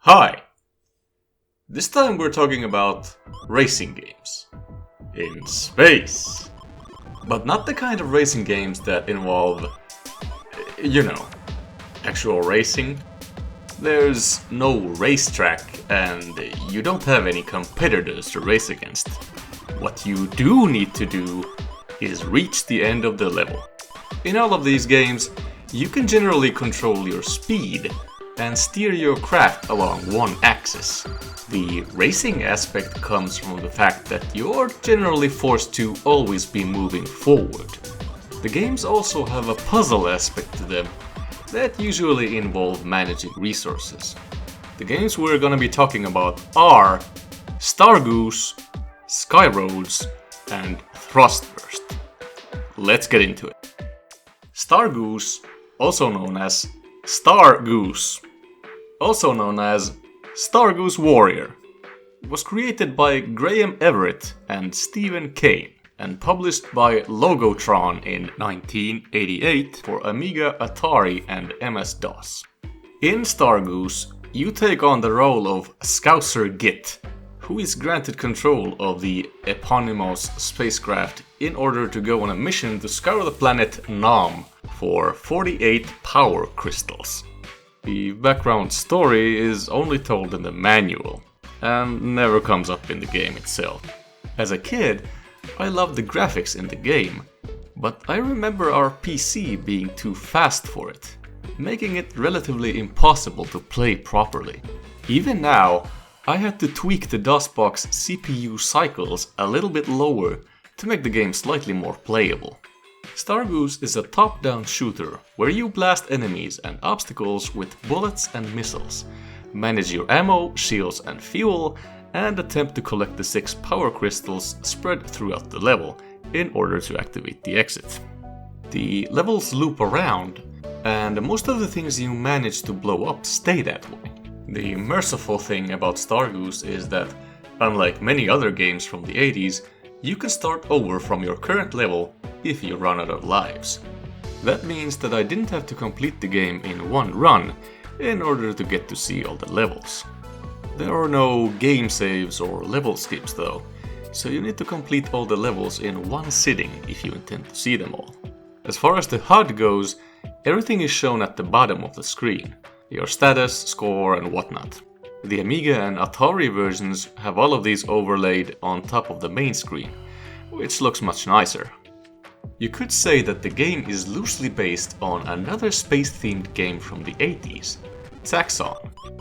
Hi! This time we're talking about racing games. In space! But not the kind of racing games that involve, actual racing. There's no racetrack and you don't have any competitors to race against. What you do need to do is reach the end of the level. In all of these games, you can generally control your speed and steer your craft along one axis. The racing aspect comes from the fact that you're generally forced to always be moving forward. The games also have a puzzle aspect to them that usually involve managing resources. The games we're gonna be talking about are Stargoose, SkyRoads, and Thrustburst. Let's get into it. Stargoose, also known as Stargoose, also known as Stargoose Warrior, was created by Graham Everett and Stephen Kane and published by Logotron in 1988 for Amiga, Atari, and MS-DOS. In Stargoose, you take on the role of Scouser Git, who is granted control of the eponymous spacecraft in order to go on a mission to scour the planet Nam for 48 power crystals. The background story is only told in the manual, and never comes up in the game itself. As a kid, I loved the graphics in the game, but I remember our PC being too fast for it, making it relatively impossible to play properly. Even now, I had to tweak the DOSBox CPU cycles a little bit lower to make the game slightly more playable. Stargoose is a top-down shooter where you blast enemies and obstacles with bullets and missiles, manage your ammo, shields and fuel, and attempt to collect the 6 power crystals spread throughout the level in order to activate the exit. The levels loop around, and most of the things you manage to blow up stay that way. The merciful thing about Stargoose is that, unlike many other games from the 80s, you can start over from your current level if you run out of lives. That means that I didn't have to complete the game in one run in order to get to see all the levels. There are no game saves or level skips though, so you need to complete all the levels in one sitting if you intend to see them all. As far as the HUD goes, everything is shown at the bottom of the screen, your status, score and whatnot. The Amiga and Atari versions have all of these overlaid on top of the main screen, which looks much nicer. You could say that the game is loosely based on another space-themed game from the 80s, Taxon.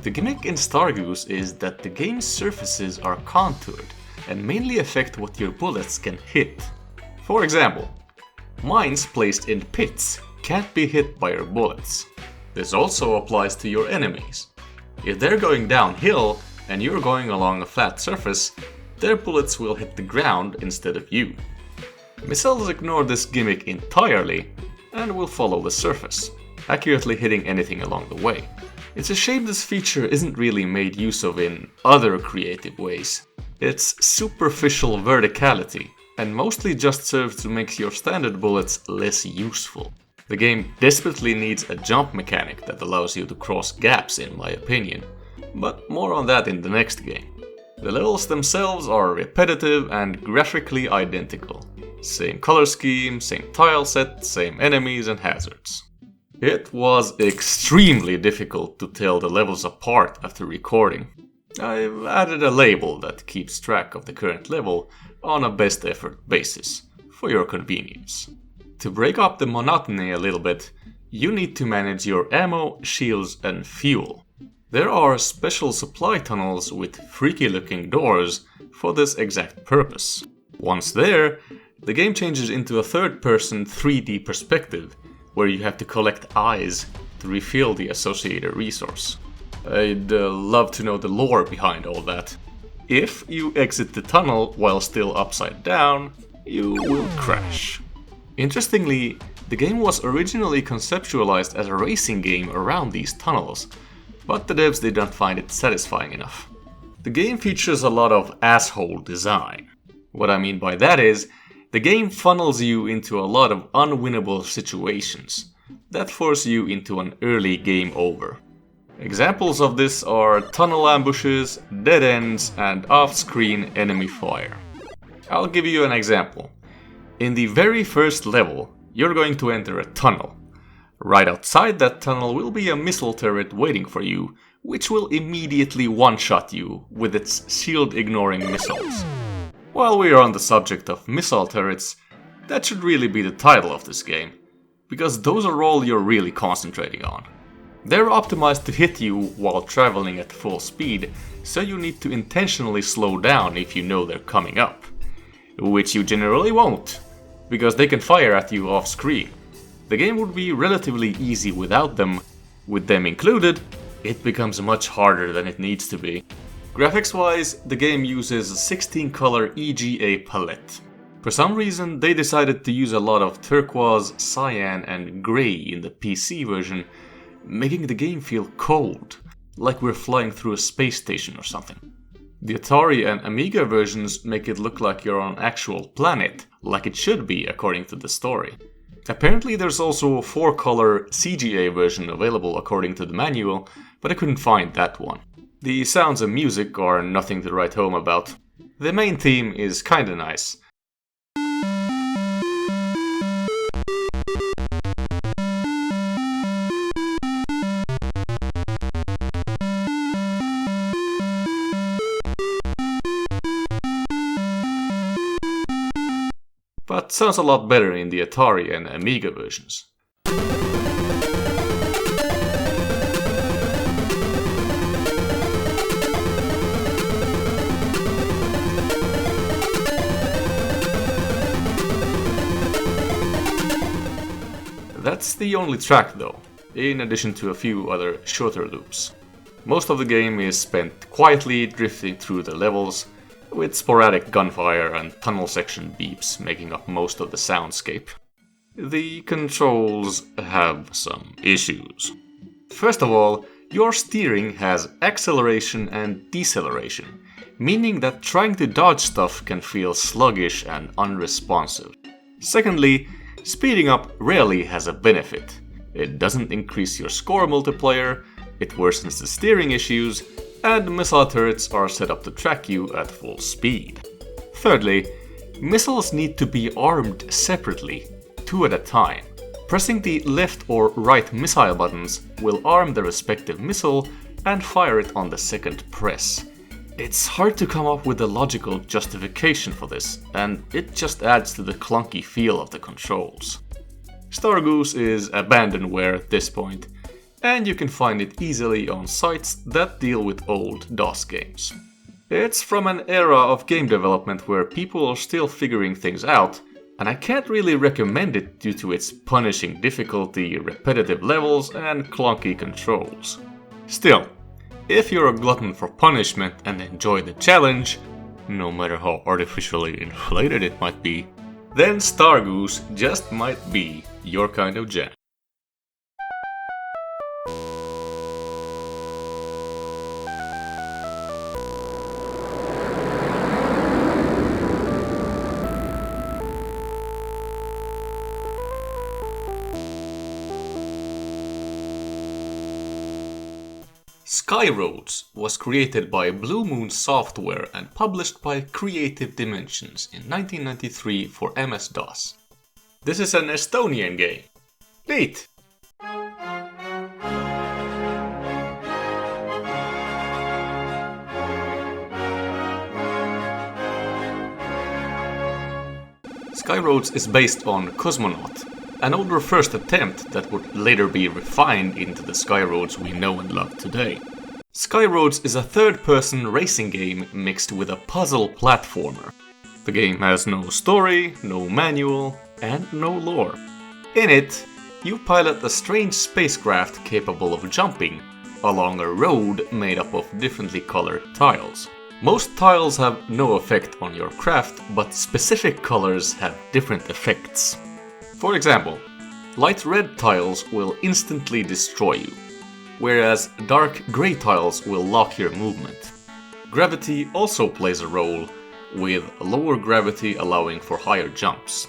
The gimmick in Stargoose is that the game's surfaces are contoured and mainly affect what your bullets can hit. For example, mines placed in pits can't be hit by your bullets. This also applies to your enemies. If they're going downhill and you're going along a flat surface, their bullets will hit the ground instead of you. Missiles ignore this gimmick entirely and will follow the surface, accurately hitting anything along the way. It's a shame this feature isn't really made use of in other creative ways. It's superficial verticality, and mostly just serves to make your standard bullets less useful. The game desperately needs a jump mechanic that allows you to cross gaps in my opinion, but more on that in the next game. The levels themselves are repetitive and graphically identical. Same color scheme, same tile set, same enemies and hazards. It was extremely difficult to tell the levels apart after recording. I've added a label that keeps track of the current level on a best effort basis, for your convenience. To break up the monotony a little bit, you need to manage your ammo, shields and fuel. There are special supply tunnels with freaky looking doors for this exact purpose. Once there, the game changes into a third-person 3D perspective, where you have to collect eyes to refill the associated resource. I'd love to know the lore behind all that. If you exit the tunnel while still upside down, you will crash. Interestingly, the game was originally conceptualized as a racing game around these tunnels, but the devs did not find it satisfying enough. The game features a lot of asshole design. What I mean by that is, the game funnels you into a lot of unwinnable situations that force you into an early game over. Examples of this are tunnel ambushes, dead ends, and off-screen enemy fire. I'll give you an example. In the very first level, you're going to enter a tunnel. Right outside that tunnel will be a missile turret waiting for you, which will immediately one-shot you with its shield-ignoring missiles. While we are on the subject of missile turrets, that should really be the title of this game, because those are all you're really concentrating on. They're optimized to hit you while traveling at full speed, so you need to intentionally slow down if you know they're coming up. Which you generally won't, because they can fire at you off screen. The game would be relatively easy without them. With them included, it becomes much harder than it needs to be. Graphics wise, the game uses a 16 color EGA palette. For some reason, they decided to use a lot of turquoise, cyan, and grey in the PC version, making the game feel cold, like we're flying through a space station or something. The Atari and Amiga versions make it look like you're on an actual planet, like it should be according to the story. Apparently there's also a 4-color CGA version available according to the manual, but I couldn't find that one. The sounds and music are nothing to write home about. The main theme is kinda nice. But sounds a lot better in the Atari and Amiga versions. That's the only track though, in addition to a few other shorter loops. Most of the game is spent quietly drifting through the levels, with sporadic gunfire and tunnel section beeps making up most of the soundscape. The controls have some issues. First of all, your steering has acceleration and deceleration, meaning that trying to dodge stuff can feel sluggish and unresponsive. Secondly, speeding up rarely has a benefit. It doesn't increase your score multiplier, it worsens the steering issues, and missile turrets are set up to track you at full speed. Thirdly, missiles need to be armed separately, 2 at a time. Pressing the left or right missile buttons will arm the respective missile and fire it on the second press. It's hard to come up with a logical justification for this, and it just adds to the clunky feel of the controls. Stargoose is abandonware at this point, and you can find it easily on sites that deal with old DOS games. It's from an era of game development where people are still figuring things out, and I can't really recommend it due to its punishing difficulty, repetitive levels, and clunky controls. Still, if you're a glutton for punishment and enjoy the challenge, no matter how artificially inflated it might be, then Stargoose just might be your kind of jam. SkyRoads was created by Blue Moon Software and published by Creative Dimensions in 1993 for MS-DOS. This is an Estonian game. Neat! SkyRoads is based on Cosmonaut, an older first attempt that would later be refined into the SkyRoads we know and love today. SkyRoads is a third-person racing game mixed with a puzzle platformer. The game has no story, no manual, and no lore. In it, you pilot a strange spacecraft capable of jumping along a road made up of differently colored tiles. Most tiles have no effect on your craft, but specific colors have different effects. For example, light red tiles will instantly destroy you, whereas dark grey tiles will lock your movement. Gravity also plays a role, with lower gravity allowing for higher jumps.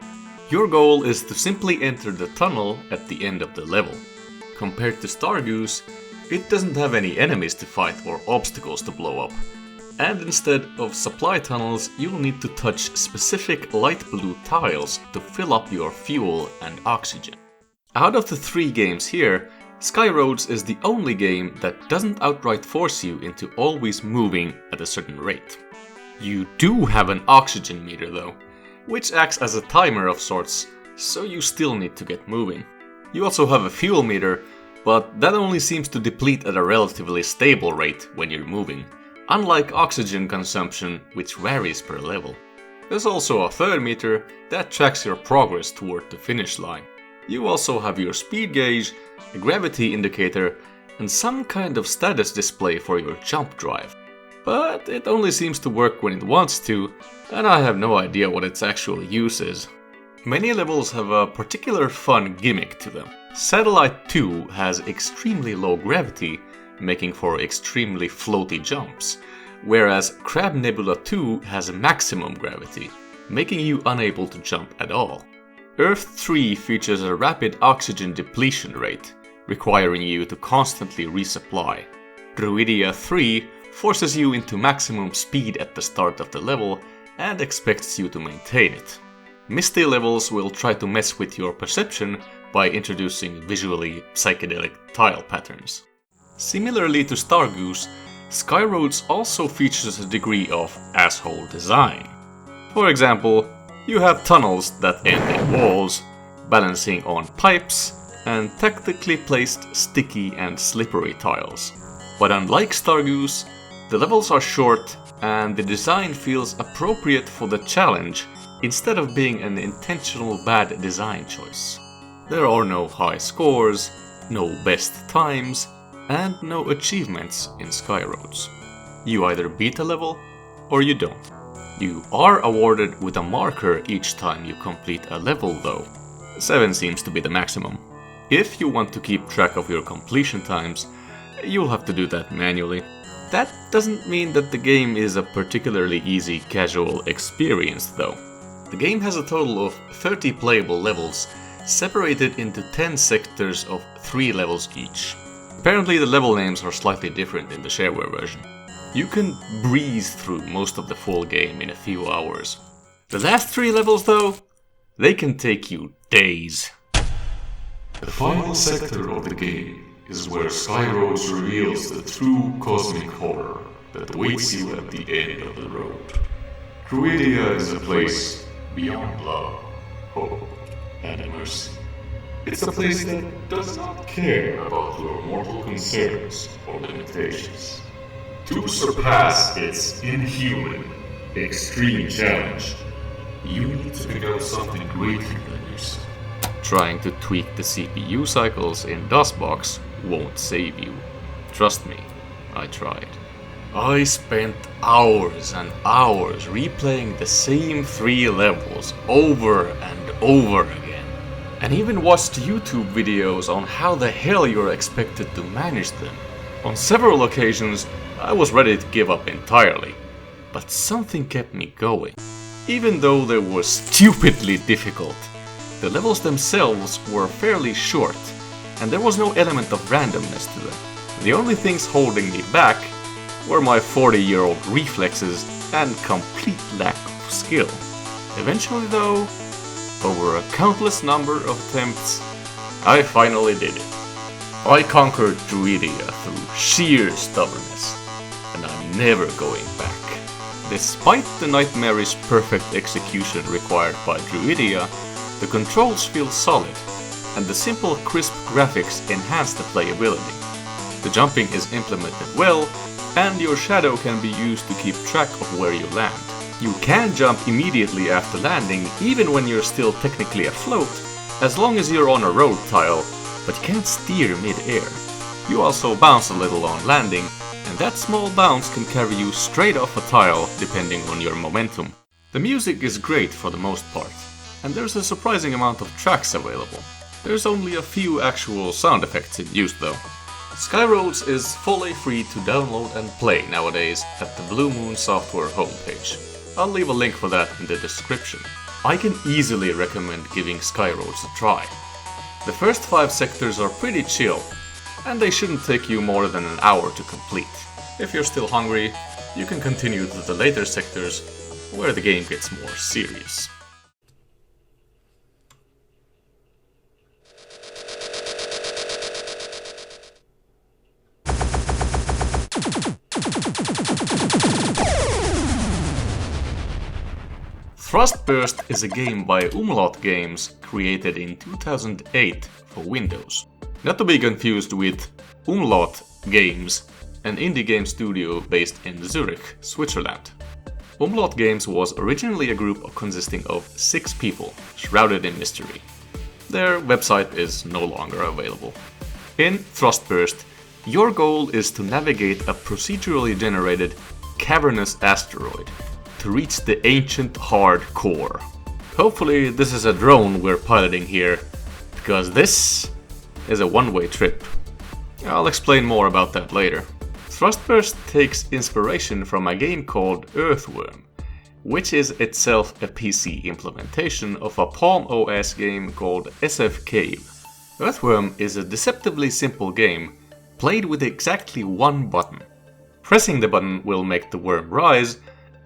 Your goal is to simply enter the tunnel at the end of the level. Compared to Stargoose, it doesn't have any enemies to fight or obstacles to blow up. And instead of supply tunnels, you'll need to touch specific light blue tiles to fill up your fuel and oxygen. Out of the 3 games here, SkyRoads is the only game that doesn't outright force you into always moving at a certain rate. You do have an oxygen meter though, which acts as a timer of sorts, so you still need to get moving. You also have a fuel meter, but that only seems to deplete at a relatively stable rate when you're moving, unlike oxygen consumption, which varies per level. There's also a third meter that tracks your progress toward the finish line. You also have your speed gauge, a gravity indicator, and some kind of status display for your jump drive. But it only seems to work when it wants to, and I have no idea what its actual use is. Many levels have a particular fun gimmick to them. Satellite 2 has extremely low gravity, making for extremely floaty jumps, whereas Crab Nebula 2 has maximum gravity, making you unable to jump at all. Earth 3 features a rapid oxygen depletion rate, requiring you to constantly resupply. Druidia 3 forces you into maximum speed at the start of the level and expects you to maintain it. Misty levels will try to mess with your perception by introducing visually psychedelic tile patterns. Similarly to Stargoose, SkyRoads also features a degree of asshole design. For example, you have tunnels that end in walls, balancing on pipes, and tactically placed sticky and slippery tiles. But unlike Stargoose, the levels are short and the design feels appropriate for the challenge instead of being an intentional bad design choice. There are no high scores, no best times, and no achievements in SkyRoads. You either beat a level or you don't. You are awarded with a marker each time you complete a level though. 7 seems to be the maximum. If you want to keep track of your completion times, you'll have to do that manually. That doesn't mean that the game is a particularly easy casual experience though. The game has a total of 30 playable levels, separated into 10 sectors of 3 levels each. Apparently the level names are slightly different in the shareware version. You can breeze through most of the full game in a few hours. The last 3 levels though, they can take you days. The final sector of the game is where SkyRoads reveals the true cosmic horror that awaits you at the end of the road. Druidia is a place beyond love, hope, and mercy. It's a place that does not care about your mortal concerns or limitations. To surpass its inhuman, extreme challenge, you need to become something greater than yourself. Trying to tweak the CPU cycles in DOSBox won't save you. Trust me, I tried. I spent hours and hours replaying the same 3 levels over and over again, and even watched YouTube videos on how the hell you're expected to manage them. On several occasions, I was ready to give up entirely, but something kept me going. Even though they were stupidly difficult, the levels themselves were fairly short, and there was no element of randomness to them. The only things holding me back were my 40-year-old reflexes and complete lack of skill. Eventually though, over a countless number of attempts, I finally did it. I conquered Druidia through sheer stubbornness, and I'm never going back. Despite the nightmarish perfect execution required by Druidia, the controls feel solid, and the simple crisp graphics enhance the playability. The jumping is implemented well, and your shadow can be used to keep track of where you land. You can jump immediately after landing, even when you're still technically afloat, as long as you're on a road tile, but you can't steer mid-air. You also bounce a little on landing, and that small bounce can carry you straight off a tile depending on your momentum. The music is great for the most part, and there's a surprising amount of tracks available. There's only a few actual sound effects in use though. SkyRoads is fully free to download and play nowadays at the Blue Moon Software homepage. I'll leave a link for that in the description. I can easily recommend giving SkyRoads a try. The first 5 sectors are pretty chill, and they shouldn't take you more than an hour to complete. If you're still hungry, you can continue to the later sectors, where the game gets more serious. Thrustburst is a game by Umlaut Games created in 2008 for Windows. Not to be confused with Umlaut Games, an indie game studio based in Zurich, Switzerland. Umlaut Games was originally a group consisting of 6 people, shrouded in mystery. Their website is no longer available. In Thrustburst, your goal is to navigate a procedurally generated cavernous asteroid to reach the ancient hard core. Hopefully this is a drone we're piloting here, because this is a one-way trip. I'll explain more about that later. Thrustburst takes inspiration from a game called Earthworm, which is itself a PC implementation of a Palm OS game called SF Cave. Earthworm is a deceptively simple game, played with exactly one button. Pressing the button will make the worm rise,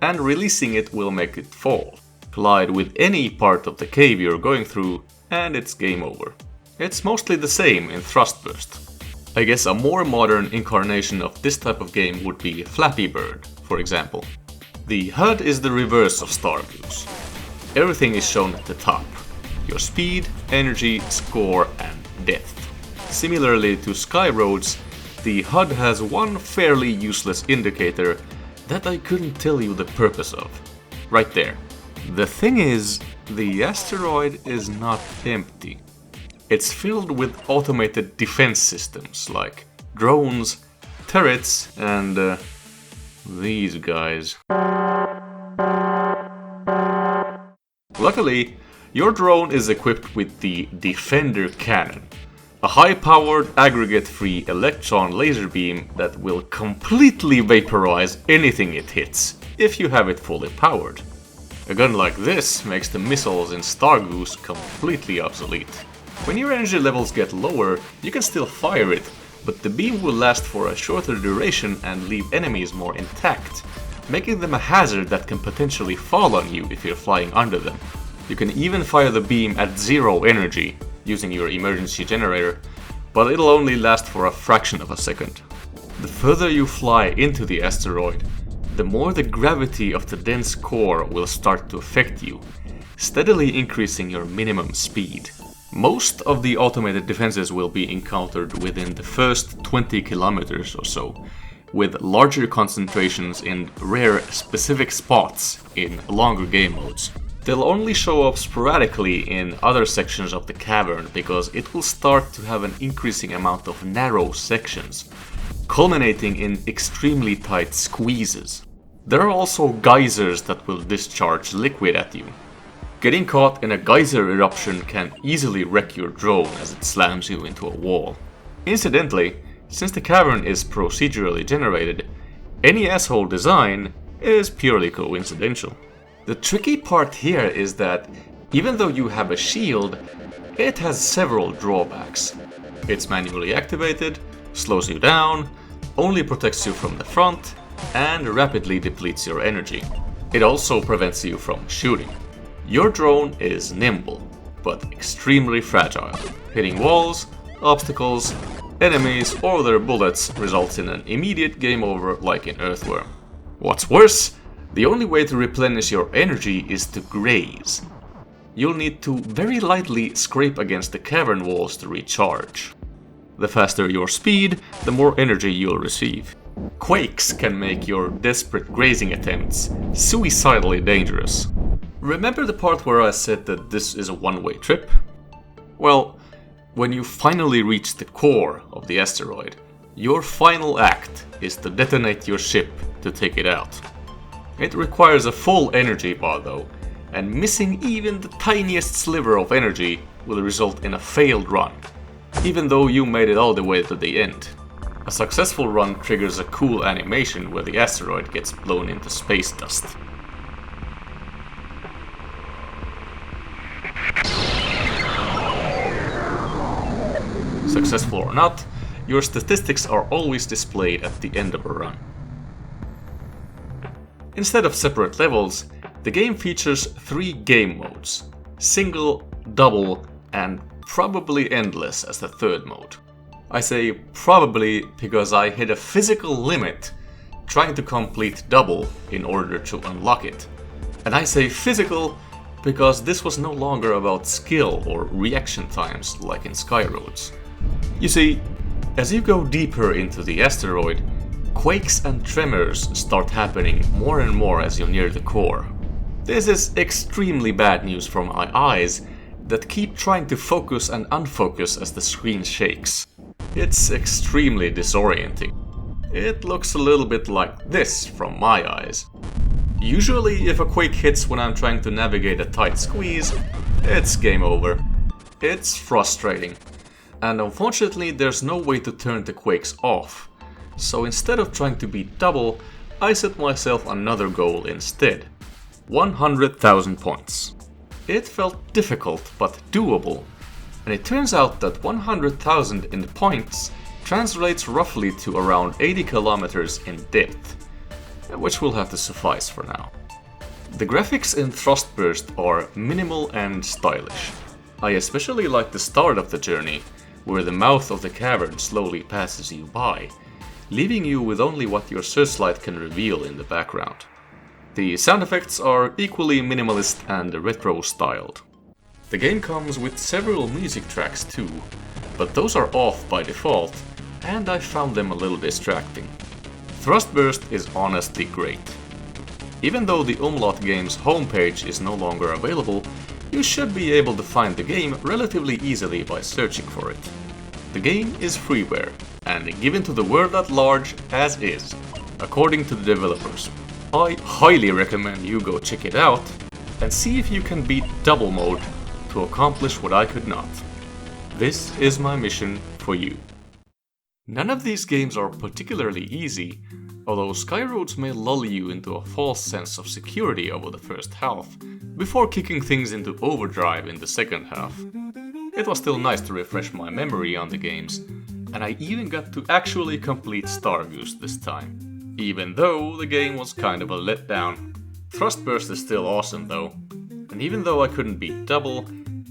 and releasing it will make it fall. Collide with any part of the cave you're going through, and it's game over. It's mostly the same in Thrustburst. I guess a more modern incarnation of this type of game would be Flappy Bird, for example. The HUD is the reverse of Stargoose. Everything is shown at the top. Your speed, energy, score, and depth. Similarly to SkyRoads, the HUD has one fairly useless indicator that I couldn't tell you the purpose of. Right there. The thing is, the asteroid is not empty. It's filled with automated defense systems like drones, turrets, and these guys. Luckily, your drone is equipped with the Defender Cannon, a high-powered, aggregate-free electron laser beam that will completely vaporize anything it hits, if you have it fully powered. A gun like this makes the missiles in Stargoose completely obsolete. When your energy levels get lower, you can still fire it, but the beam will last for a shorter duration and leave enemies more intact, making them a hazard that can potentially fall on you if you're flying under them. You can even fire the beam at 0 energy, using your emergency generator, but it'll only last for a fraction of a second. The further you fly into the asteroid, the more the gravity of the dense core will start to affect you, steadily increasing your minimum speed. Most of the automated defenses will be encountered within the first 20 kilometers or so, with larger concentrations in rare specific spots in longer game modes. They'll only show up sporadically in other sections of the cavern because it will start to have an increasing amount of narrow sections, culminating in extremely tight squeezes. There are also geysers that will discharge liquid at you. Getting caught in a geyser eruption can easily wreck your drone as it slams you into a wall. Incidentally, since the cavern is procedurally generated, any asshole design is purely coincidental. The tricky part here is that, even though you have a shield, it has several drawbacks. It's manually activated, slows you down, only protects you from the front, and rapidly depletes your energy. It also prevents you from shooting. Your drone is nimble, but extremely fragile. Hitting walls, obstacles, enemies, or their bullets results in an immediate game over like in Earthworm. What's worse, the only way to replenish your energy is to graze. You'll need to very lightly scrape against the cavern walls to recharge. The faster your speed, the more energy you'll receive. Quakes can make your desperate grazing attempts suicidally dangerous. Remember the part where I said that this is a one-way trip? Well, when you finally reach the core of the asteroid, your final act is to detonate your ship to take it out. It requires a full energy bar though, and missing even the tiniest sliver of energy will result in a failed run, even though you made it all the way to the end. A successful run triggers a cool animation where the asteroid gets blown into space dust. Successful or not, Your statistics are always displayed at the end of a run. Instead of separate levels, the game features 3 game modes: single, double, and probably endless as the third mode. I say probably because I hit a physical limit trying to complete double in order to unlock it. And I say physical because this was no longer about skill or reaction times like in SkyRoads. You see, as you go deeper into the asteroid, quakes and tremors start happening more and more as you near the core. This is extremely bad news for my eyes that keep trying to focus and unfocus as the screen shakes. It's extremely disorienting. It looks a little bit like this from my eyes. Usually if a quake hits when I'm trying to navigate a tight squeeze, it's game over. It's frustrating. And unfortunately there's no way to turn the quakes off. So instead of trying to beat double, I set myself another goal instead. 100,000 points. It felt difficult but doable, and it turns out that 100,000 in points translates roughly to around 80 kilometers in depth, which will have to suffice for now. The graphics in Thrustburst are minimal and stylish. I especially like the start of the journey, where the mouth of the cavern slowly passes you by, leaving you with only what your searchlight can reveal in the background. The sound effects are equally minimalist and retro-styled. The game comes with several music tracks too, but those are off by default, and I found them a little distracting. Thrustburst is honestly great. Even though the Umlaut game's homepage is no longer available, you should be able to find the game relatively easily by searching for it. The game is freeware, and given to the world at large as is, according to the developers. I highly recommend you go check it out and see if you can beat double mode to accomplish what I could not. This is my mission for you. None of these games are particularly easy, although SkyRoads may lull you into a false sense of security over the first half, before kicking things into overdrive in the second half. It was still nice to refresh my memory on the games, and I even got to actually complete Stargoose this time. Even though the game was kind of a letdown. Thrustburst is still awesome though, and even though I couldn't beat double,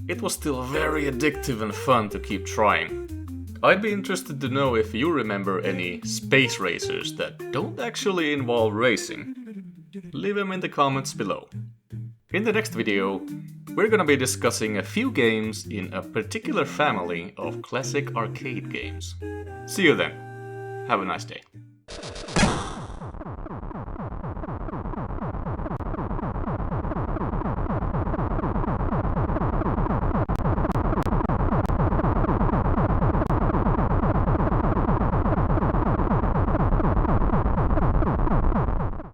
it was still very addictive and fun to keep trying. I'd be interested to know if you remember any space racers that don't actually involve racing. Leave them in the comments below. In the next video, we're gonna be discussing a few games in a particular family of classic arcade games. See you then. Have a nice day.